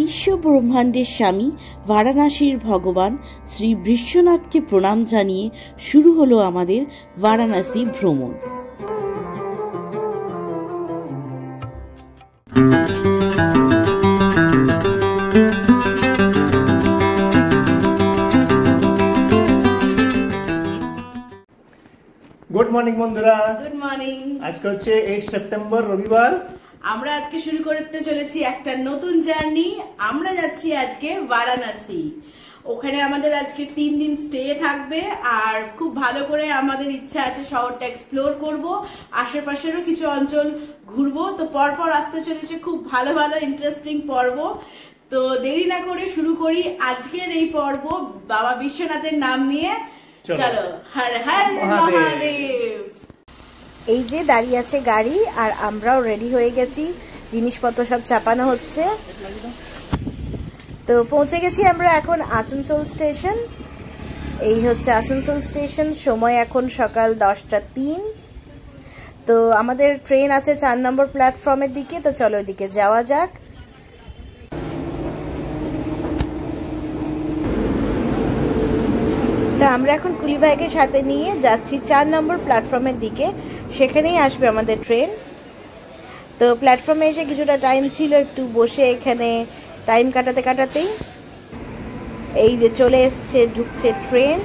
বিশ্ব ব্রহ্মাণ্ডের স্বামী বারাণসীর ভগবান শ্রী বিশ্বনাথকে প্রণাম জানিয়ে শুরু হলো আমাদের বারাণসী ভ্রমণ। গুড মর্নিং বন্ধুরা। Good morning. আজকে হচ্ছে 8 সেপ্টেম্বর রবিবার। আমরা আজকে শুরু করতে চলেছি একটা নতুন জার্নি। আমরা যাচ্ছি আজকে বারাণসী। ওখানে আমাদের আজকে 3 দিন স্টে থাকবে আর খুব ভালো করে আমাদের ইচ্ছা আছে শহরটা এক্সপ্লোর করব, আশেপাশেরও কিছু অঞ্চল ঘুরবো। তো পরপর আসতে চলেছে খুব ভালো ভালো ইন্টারেস্টিং পর্ব। তো দেরি না করে শুরু করি আজকের এই পর্ব বাবা বিশ্বনাথের নাম নিয়ে। চলো, হর হর মহাদেব। এই যে দাঁড়িয়ে আছে গাড়ি আর আমরাও রেডি হয়ে গেছি, জিনিসপত্র সব চাপানো হচ্ছে। তো পৌঁছে গেছি আমরা এখন আসানসোল স্টেশন। এই হচ্ছে আসানসোল স্টেশন। সময় এখন সকাল 10:03। তো আমাদের ট্রেন আছে 4 নম্বর প্ল্যাটফর্মের দিকে। তো চলো ওইদিকে যাওয়া যাক। তো আমরা এখন কুলিভাইকে সাথে নিয়ে যাচ্ছি 4 নম্বর প্ল্যাটফর্মের দিকে। সেখানেই আসবে আমাদের ট্রেন। তো প্ল্যাটফর্মে এসে কিছুটা টাইম ছিল, একটু বসে এখানে টাইম কাটাতে কাটাতেই এই যে চলে এসছে, ঢুকছে train.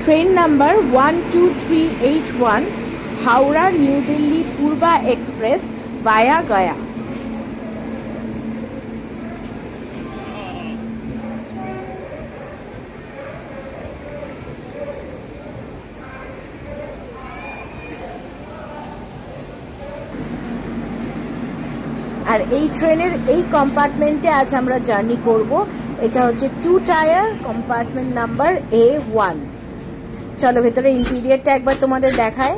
Train number 12381 Howrah New Delhi Poorva express via Gaya. আর এই ট্রেনের এই কম্পার্টমেন্টে আজ আমরা জার্নি করব। এটা হচ্ছে 2 টায়ার কম্পার্টমেন্ট নাম্বার A1। চলো ভেতরে ইন্টেরিয়রটা একবার তোমাদের দেখায়।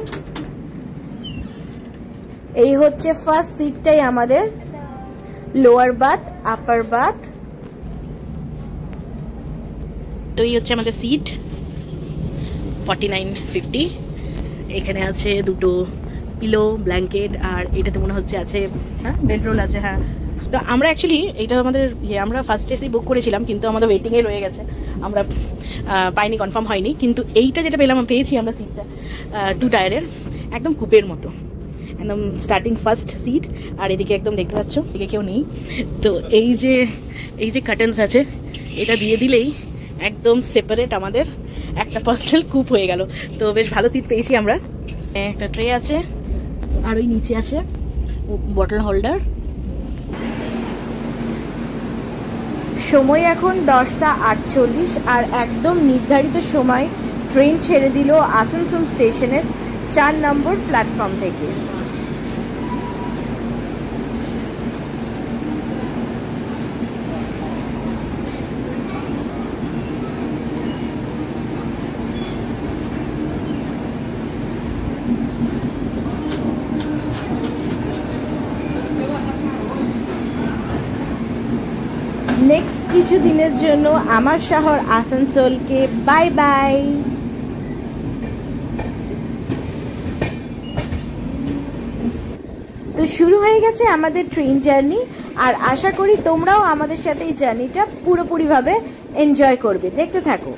এই হচ্ছে ফার্স্ট সিটটাই আমাদের, লোয়ার বাথ, আপার বাথ। তো এই হচ্ছে আমাদের সিট 4950। এখানে আছে দুটো পিলো, ব্ল্যাঙ্কেট, আর এটাতে মনে হচ্ছে আছে হ্যাঁ বেডরোল আছে। হ্যাঁ, তো আমরা অ্যাকচুয়ালি এটা আমাদের আমরা ফার্স্ট এসি বুক করেছিলাম, কিন্তু আমাদের ওয়েটিংয়ে রয়ে গেছে, আমরা পাইনি, কনফার্ম হয়নি। কিন্তু এইটা যেটা পেয়েছি আমরা সিটটা 2 টায়ারের, একদম কুপের মতো, একদম স্টার্টিং ফার্স্ট সিট। আর এদিকে একদম দেখতে পাচ্ছ এদিকে কেউ নেই। তো এই যে কার্টেন্স আছে, এটা দিয়ে দিলেই একদম সেপারেট আমাদের একটা পার্সোনাল কুপ হয়ে গেল। তো বেশ ভালো সিট পেয়েছি আমরা। একটা ট্রে আছে আর ওই নিচে আছে বটল হোল্ডার। সময় এখন 10:48 আর একদম নির্ধারিত সময় ট্রেন ছেড়ে দিল আসানসোল স্টেশনের 4 নম্বর প্ল্যাটফর্ম থেকে। নেক্সট কিছু দিনের জন্য আমার শহর আসানসোলকে বাই বাই। তো শুরু হয়ে গেছে আমাদের ট্রেন জার্নি, আর আশা করি তোমরাও আমাদের সাথে এই জার্নিটা পুরোপুরিভাবে এনজয় করবে। দেখতে থাকো।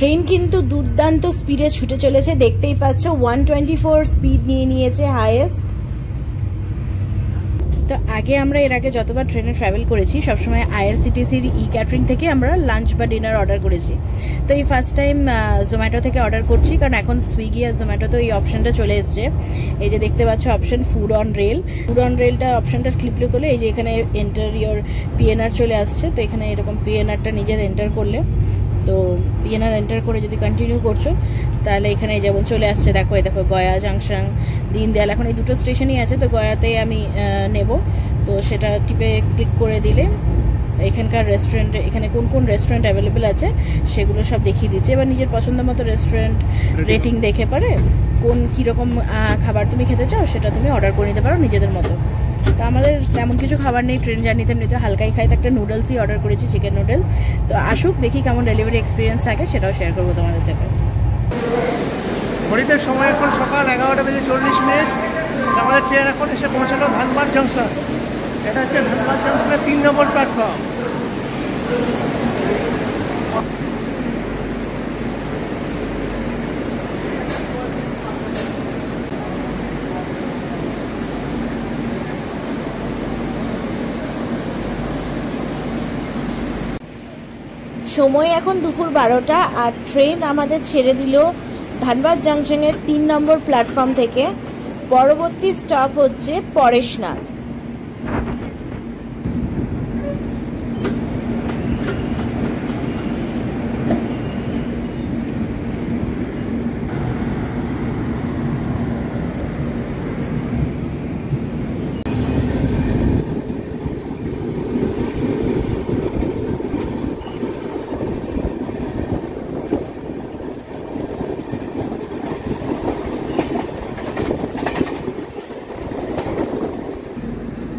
ট্রেন কিন্তু দুর্দান্ত স্পিডে ছুটে চলেছে, দেখতেই পাচ্ছ 124 স্পিড নিয়ে নিয়েছে হাইয়েস্ট। তো আগে আমরা এর আগে যতবার ট্রেনে ট্রাভেল করেছি সবসময় আইআরসিটিসির ক্যাটারিং থেকে আমরা লাঞ্চ বা ডিনার অর্ডার করেছি। তো এই ফার্স্ট টাইম জোম্যাটো থেকে অর্ডার করছি, কারণ এখন সুইগি আর জোম্যাটোতে এই অপশানটা চলে এসছে। এই যে দেখতে পাচ্ছ option food on rail, food on রেলটা অপশানটা ক্লিক করলে এই যে এখানে এন্টার ইয়োর পিএনআর চলে আসছে। তো এখানে এরকম পিএনআরটা নিজের এন্টার করলে, তো পিএনআর এন্টার করে যদি কন্টিনিউ করছো তাহলে এখানে যেমন চলে আসছে, দেখো এই দেখো গয়া, জাংশন, দীনদয়াল, এখন এই দুটো স্টেশনই আছে। তো গয়াতে আমি নেব, তো সেটা টিপে ক্লিক করে দিলে এখানকার রেস্টুরেন্টে এখানে কোন কোন রেস্টুরেন্ট অ্যাভেলেবেল আছে সেগুলো সব দেখিয়ে দিচ্ছে। এবার নিজের পছন্দ মতো রেস্টুরেন্ট রেটিং দেখে পারে কোন কীরকম খাবার তুমি খেতে চাও সেটা তুমি অর্ডার করে নিতে পারো নিজেদের মতো। তো আমাদের তেমন কিছু খাবার নেই ট্রেন জার্নিতে, এমনিতে হালকাই খাই, তো একটা নুডলসই অর্ডার করেছি, চিকেন নুডল। তো আসুক, দেখি কেমন ডেলিভারি এক্সপিরিয়েন্স থাকে, সেটাও শেয়ার করবো তোমাদের সাথে। ঘড়িতে সময় এখন সকাল 11:40। আমাদের ট্রেন এখন এসে পৌঁছালো ধানবাদ জংশন। এটা হচ্ছে ধানবাদ জংশনের 3 নম্বর প্ল্যাটফর্ম। সময় এখন দুপুর 12টা, আর ট্রেন আমাদের ছেড়ে দিল ধানবাদ জাংশনের 3 নম্বর প্ল্যাটফর্ম থেকে। পরবর্তী স্টপ হচ্ছে পরেশনাথ।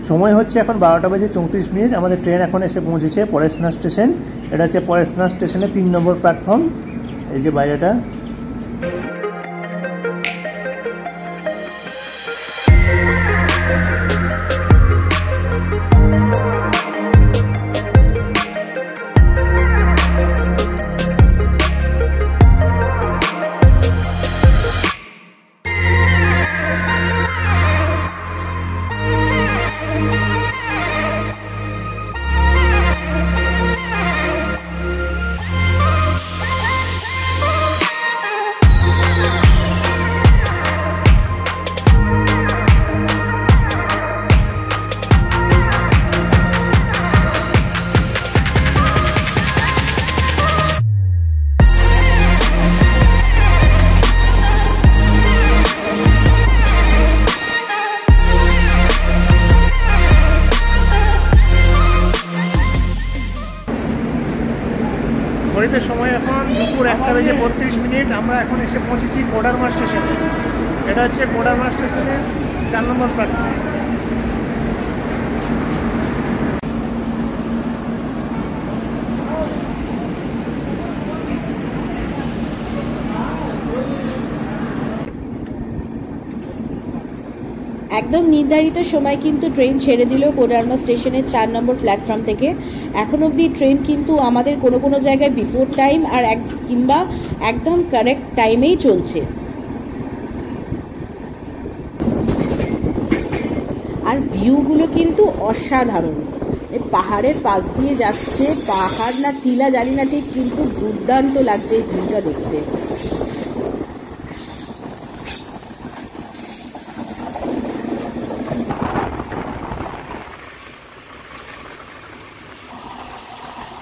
সময় হচ্ছে এখন 12:34। আমাদের ট্রেন এখন এসে পৌঁছেছে পরেশনাথ স্টেশন। এটা হচ্ছে পরেশনাথ স্টেশনের 3 নম্বর প্ল্যাটফর্ম। এই যে বাইরেটা। ঘড়িতে সময় এখন দুপুর 1:32। আমরা এখন এসে পৌঁছেছি কোডারমা স্টেশনে। এটা হচ্ছে কোডারমা স্টেশনের 4 নম্বর প্ল্যাটফর্ম। একদম নির্ধারিত সময় কিন্তু ট্রেন ছেড়ে দিল কোডারমা স্টেশনের 4 নম্বর প্ল্যাটফর্ম থেকে। এখন অবধি ট্রেন কিন্তু আমাদের কোনো কোনো জায়গায় বিফোর টাইম আর কিংবা একদম কারেক্ট টাইমেই চলছে। আর ভিউগুলো কিন্তু অসাধারণ, পাহাড়ের পাশ দিয়ে যাচ্ছে, পাহাড় না টিলা জানি না ঠিক, কিন্তু দুর্দান্ত লাগছে এই ভিউটা দেখতে।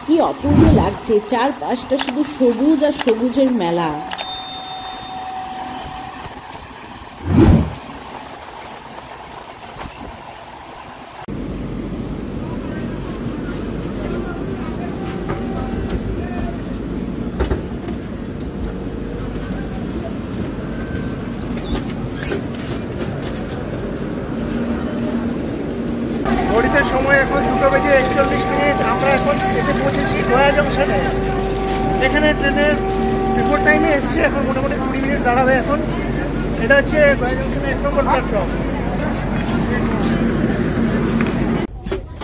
কি অপূর্ব লাগছে, চারপাশটা শুধু সবুজ আর সবুজের মেলা। ঘড়িতে সময় এখন 2:41। আমরা এখন এসে পৌঁছেছি গয়া জংশনে। এখানে ট্রেনের বিফোর টাইমে এসছে, এখন মোটামুটি 20 মিনিট দাঁড়াবে এখন। এটা হচ্ছে গয়া জংশনের 1 নম্বর প্ল্যাটফর্ম।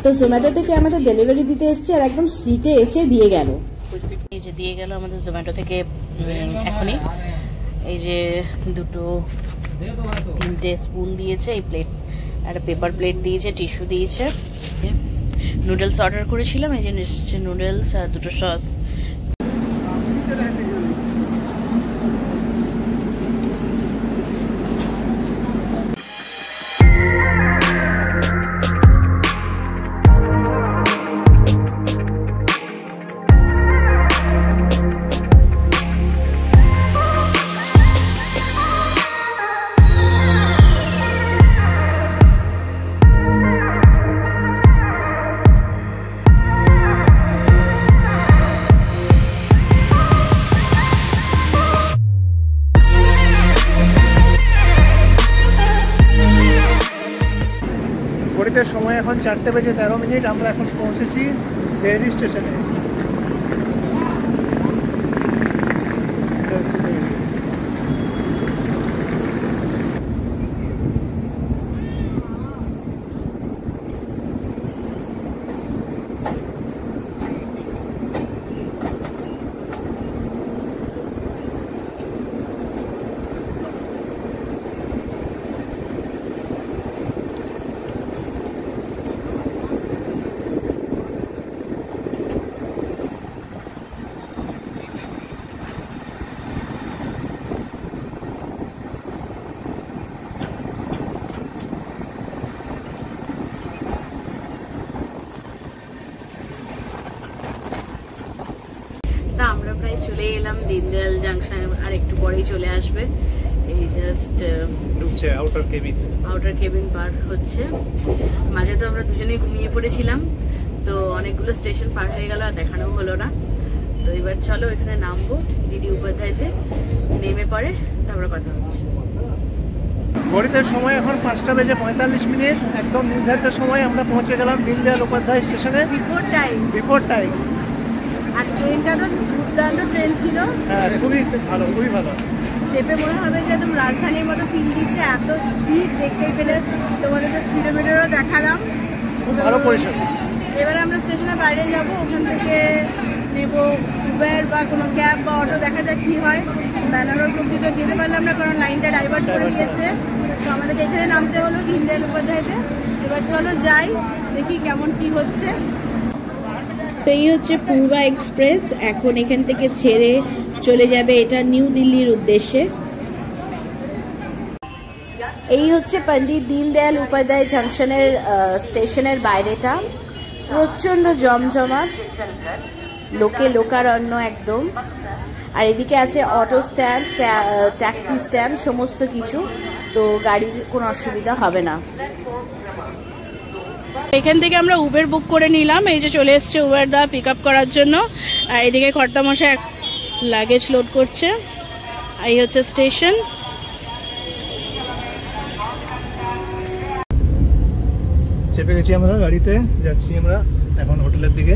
তো জোম্যাটো থেকে আমাদের ডেলিভারি দিতে এসছে আর একদম সিটে এসে দিয়ে গেল। এই যে দিয়ে গেল আমাদের জোম্যাটো থেকে এখনই, এই যে দুটো 3টে স্পুন দিয়েছে, এই প্লেট একটা পেপার প্লেট দিয়েছে, টিস্যু দিয়েছে। নুডলস অর্ডার করেছিলাম, এই যে নুডলস আর দুটো সস। সময় এখন 4:13। আমরা এখন পৌঁছেছি দেহলি স্টেশনে। আমরা প্রায় চলে এলাম দীনদয়াল জাংশন, আর একটু পরেই চলে আসবে। এই জাস্ট ঢুকছে আউটার কেবিন পার হচ্ছে। মাঝে তো আমরা দুজনেই ঘুমিয়ে পড়েছিলাম, তো অনেকগুলো স্টেশন পার হয়ে গেল, আর দেখানো হলো না। তো এবার চলো এখানে নামবো ডিডি উপাধ্যায়তে, নেমে পরে তারপরে কথা হচ্ছে। ঘড়িতে সময় এখন 5:45। একদম নির্ধারিত সময় আমরা পৌঁছে গেলাম দীনদয়াল উপাধ্যায় স্টেশনে বিফোর টাইম। আর ট্রেনটা তো দুর্দান্ত ট্রেন ছিল। হ্যাঁ, খুবই ভালো, খুবই ভালো। চেপে মনে হবে যে একদম রাজধানীর মতো ফিল দিচ্ছে, এত স্পিড দেখতেই পেলে। তোমাদের তো স্পিডোমিটারও দেখালাম, খুব ভালো পরিষেবা। এবার আমরা স্টেশনের বাইরে যাব, ওখান থেকে নেব উবের বা কোনো ক্যাব বা অটো, দেখা যাক কি হয়। বেনারস অব্দি তো যেতে পারলাম না, কারণ লাইনটা ডাইভার্ট করে দিয়েছে। তো আমাদেরকে এখানে নামতে হলো দীনদয়াল উপাধ্যায়তে। এবার চলো যাই, দেখি কেমন কি হচ্ছে। তো এই হচ্ছে পূর্বা এক্সপ্রেস, এখন এখান থেকে ছেড়ে চলে যাবে এটা নিউ দিল্লির উদ্দেশ্যে। এই হচ্ছে পণ্ডিত দীনদয়াল উপাধ্যায় জাংশনের স্টেশনের বাইরেটা। প্রচণ্ড জমজমাট, লোকে লোকারণ্য একদম। আর এদিকে আছে অটো স্ট্যান্ড, ট্যাক্সি স্ট্যান্ড, সমস্ত কিছু। তো গাড়ির কোনো অসুবিধা হবে না। এখান থেকে আমরা উবের বুক করে নিলাম, এই যে চলে এসছে উবের দা পিক আপ করার জন্য। আর এদিকে কর্তামশাই লাগেজ লোড করছে। এই হচ্ছে স্টেশন। চেপে গেছি আমরা গাড়িতে, যাচ্ছি আমরা এখন হোটেলের দিকে।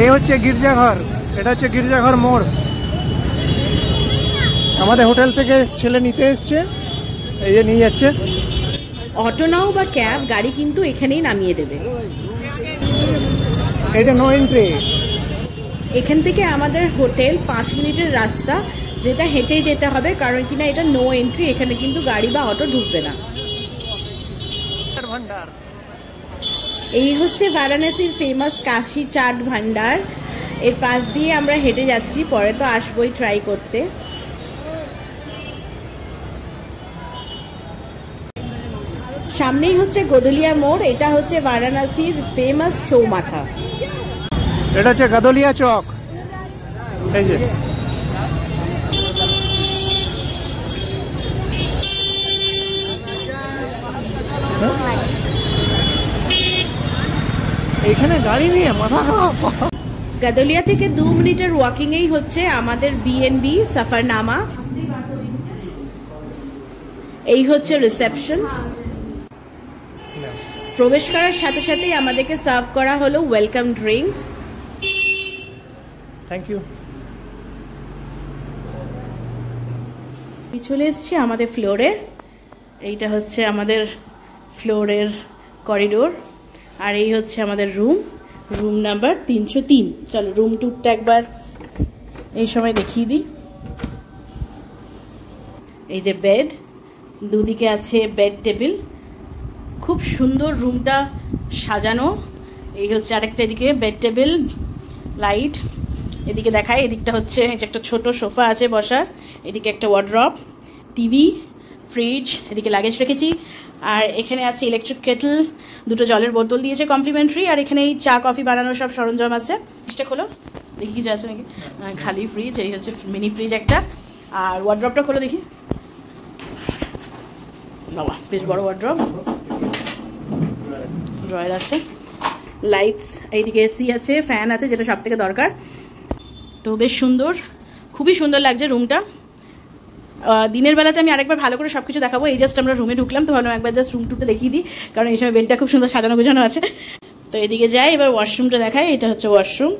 এই হচ্ছে গির্জাঘর, এটা হচ্ছে গির্জাঘর মোড়। আমাদের হোটেল থেকে ছেলে নিতে এসছে, এই যে নিয়ে যাচ্ছে। অটো নাও বা ক্যাব গাড়ি কিন্তু এখানেই নামিয়ে দেবে। এটা নো এন্ট্রি। এখান থেকে আমাদের হোটেল 5 মিনিটের রাস্তা, যেটা হেঁটেই যেতে হবে, কারণ কিনা এটা নো এন্ট্রি, এখানে কিন্তু গাড়ি বা অটো ঢুকবে না। এই হচ্ছে বারাণসীর ফেমাস কাশি চাট ভান্ডার। এর পাশ দিয়ে আমরা হেঁটে যাচ্ছি, পরে তো আসবোই ট্রাই করতে। সামনেই হচ্ছে গদলিয়া মোড়, এটা হচ্ছে বারাণসীর ফেমাস চৌমাথা। এটা হচ্ছে গদলিয়া চক। এই যে এখানে গাড়ি নিয়ে মাথা খারাপ। গদলিয়া থেকে 2 মিনিটের ওয়াকিং এই হচ্ছে আমাদের বিএনবি সফরনামা। এই হচ্ছে রিসেপশন। প্রবেশ করার সাথে সাথেই আমাদেরকে সার্ভ করা হলো ওয়েলকাম ড্রিঙ্কস। Thank you. চলে এসেছি আমাদের ফ্লোরে। এইটা হচ্ছে আমাদের ফ্লোরের করিডোর, আর এই হচ্ছে আমাদের রুম নাম্বার 303। চলো রুম টুরটা একবার এই সময় দেখিয়ে দিই। এই যে বেড, দুদিকে আছে বেড টেবিল, খুব সুন্দর রুমটা সাজানো। এই হচ্ছে আরেকটা, এদিকে বেড টেবিল, লাইট, এদিকে দেখায়, এদিকটা হচ্ছে এই যে একটা ছোট সোফা আছে বসার, এদিকে একটা ওয়ার্ড্রপ, টিভি, ফ্রিজ, এদিকে লাগেজ রেখেছি। আর এখানে আছে ইলেকট্রিক কেটল, 2টো জলের বোতল দিয়েছে কমপ্লিমেন্টারি, আর এখানে এই চা কফি বানানোর সব সরঞ্জাম আছে। ফ্রিজটা খোলো দেখি কিছু আছে নাকি। খালি ফ্রিজ, এই হচ্ছে মিনি ফ্রিজ একটা। আর ওয়ার্ড্রপটা খোলো দেখি, বাবা বেশ বড় ওয়ার্ড্রপ, ড্রয়ার আছে, লাইটস, এইদিকে এসি আছে, ফ্যান আছে, যেটা সব থেকে দরকার। তো বেশ সুন্দর, খুবই সুন্দর লাগছে রুমটা। দিনের বেলাতে আমি আরেকবার ভালো করে সব কিছু দেখাবো। এই জাস্ট আমরা রুমে ঢুকলাম, তো ভাবলাম একবার জাস্ট রুম টুরটা দেখিয়ে দিই, কারণ এই সময় বেডটা খুব সুন্দর সাজানো গোছানো আছে। তো এদিকে যাই, এবার ওয়াশরুমটা দেখাই। এটা হচ্ছে ওয়াশরুম।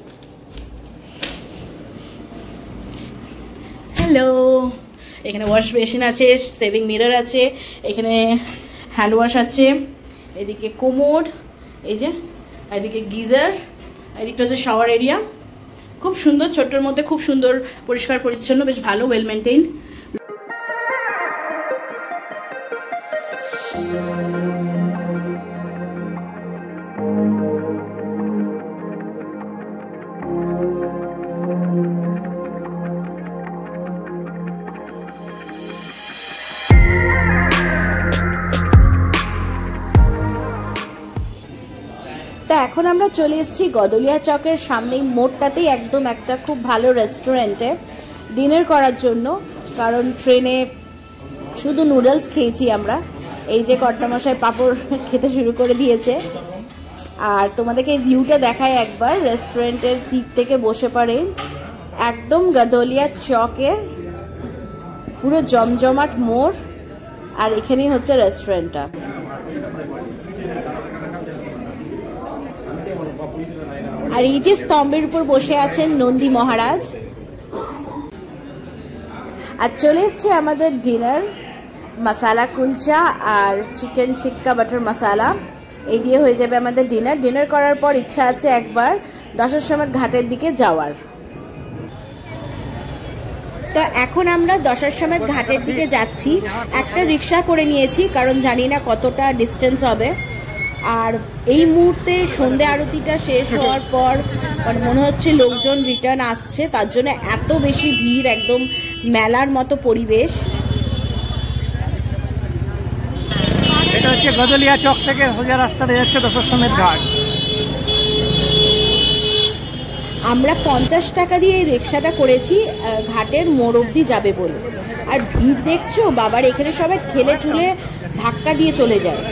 হ্যালো, এখানে ওয়াশ বেসিন আছে, সেভিং মিরর আছে, এখানে হ্যান্ড ওয়াশ আছে, এদিকে কোমোড, এই যে এদিকে গিজার, এদিকটা হচ্ছে শাওয়ার এরিয়া। খুব সুন্দর, ছোট্টর মধ্যে খুব সুন্দর, পরিষ্কার পরিচ্ছন্ন, বেশ ভালো, ওয়েল মেনটেইনড। তা এখন আমরা চলে এসেছি গদলিয়া চকের সামনেই মোড়টাতেই একদম একটা খুব ভালো রেস্টুরেন্টে ডিনার করার জন্য, কারণ ট্রেনে শুধু নুডলস খেয়েছি আমরা। এই যে কর্তামশাই পাঁপড় খেতে শুরু করে দিয়েছে। আর তোমাদেরকে এই ভিউটা দেখায় একবার, রেস্টুরেন্টের সিট থেকে বসে পড়ে একদম গদলিয়া চকের পুরো জমজমাট মোড়, আর এখানেই হচ্ছে রেস্টুরেন্টটা। আর এই যে স্তম্ভের উপর বসে আছেন নন্দী মহারাজ। আর চলে এসছে আমাদের ডিনার, মশালা কুলচা আর চিকেন টিক্কা বাটার মশালা, এই দিয়ে হয়ে যাবে আমাদের ডিনার। ডিনার করার পর ইচ্ছা আছে একবার দশাশ্বমেধ ঘাটের দিকে যাওয়ার। তো এখন আমরা দশাশ্বমেধ ঘাটের দিকে যাচ্ছি। একটা রিক্সা করে নিয়েছি, কারণ জানি না কতটা ডিস্টেন্স হবে। আর এই মুহূর্তে সন্ধে আরতিটা শেষ হওয়ার পর মানে মনে হচ্ছে লোকজন রিটার্ন আসছে, তার জন্য এত বেশি ভিড়, একদম মেলার মতো পরিবেশ। এটা হচ্ছে গদলিয়া চক থেকে সোজা রাস্তাটা যাচ্ছে দশাশ্বমেধ ঘাট। আমরা 50 টাকা দিয়ে এই রিক্সাটা করেছি ঘাটের মোড় অবধি যাবে বলে। আর ভিড় দেখছো বাবার, এখানে সবাই ঠেলে ঠুলে ধাক্কা দিয়ে চলে যায়।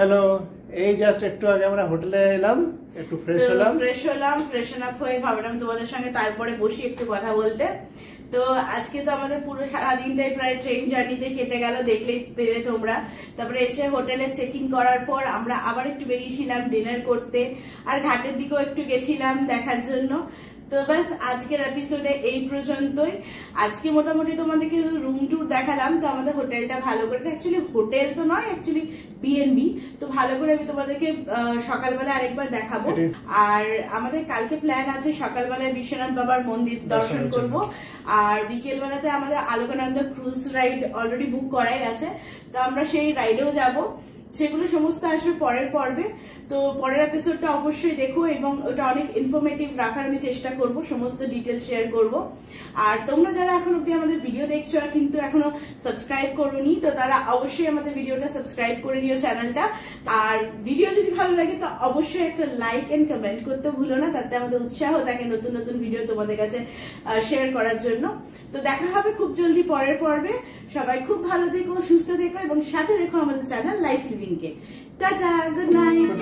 হ্যালো, এই জাস্ট একটু আগে আমরা হোটেলে এলাম, একটু ফ্রেশ হলাম, ফ্রেশন আপ হয়ে ভাবলাম তোমাদের সঙ্গে তারপরে বসি একটু কথা বলতে। তো আজকে তো আমাদের পুরো সারাদিনটাই প্রায় ট্রেন জার্নিতে কেটে গেল, দেখলেই পেলে তোমরা। তারপরে এসে হোটেলে চেকিং করার পর আমরা আবার একটু বেরিয়েছিলাম ডিনার করতে, আর ঘাটের দিকেও একটু গেছিলাম দেখার জন্য। তো বাস আজকের এপিসোডে এই পর্যন্তই। আজকে মোটামুটি তোমাদেরকে রুম ট্যুর দেখালাম। তো আমাদের হোটেলটা ভালো করে, অ্যাকচুয়ালি হোটেল তো নয়, অ্যাকচুয়ালি বিএনবি, তো ভালো করে আমি তোমাদেরকে সকালবেলা আরেকবার দেখাবো। আর আমাদের কালকে প্ল্যান আছে সকালবেলায় বিশ্বনাথ বাবার মন্দির দর্শন করব, আর বিকেল বেলাতে আমাদের Alokananda cruise ride already book করাই আছে, তো আমরা সেই রাইডেও যাব। সেগুলো সমস্ত আসবে পরের পর্বে। তো পরের এপিসোডটা অবশ্যই দেখো, এবং ওটা অনেক ইনফরমেটিভ রাখার আমি চেষ্টা করব, সমস্ত ডিটেল শেয়ার করব। আর তোমরা যারা এখন অব্দি আমাদের ভিডিও দেখছো আর কিন্তু এখনো সাবস্ক্রাইব করোনি, তো তারা অবশ্যই আমাদের ভিডিওটা সাবস্ক্রাইব করে নিও চ্যানেলটা। আর ভিডিও যদি ভালো লাগে তো অবশ্যই একটা লাইক এন্ড কমেন্ট করতে ভুলো না, তাতে আমাদের উৎসাহ থাকে নতুন নতুন ভিডিও তোমাদের কাছে শেয়ার করার জন্য। তো দেখা হবে খুব জলদি পরের পর্বে। সবাই খুব ভালো থেকো, সুস্থ থেকো, এবং সাথে রেখো আমাদের চ্যানেল লাইফ লিভিং কে। Ta ta, good night.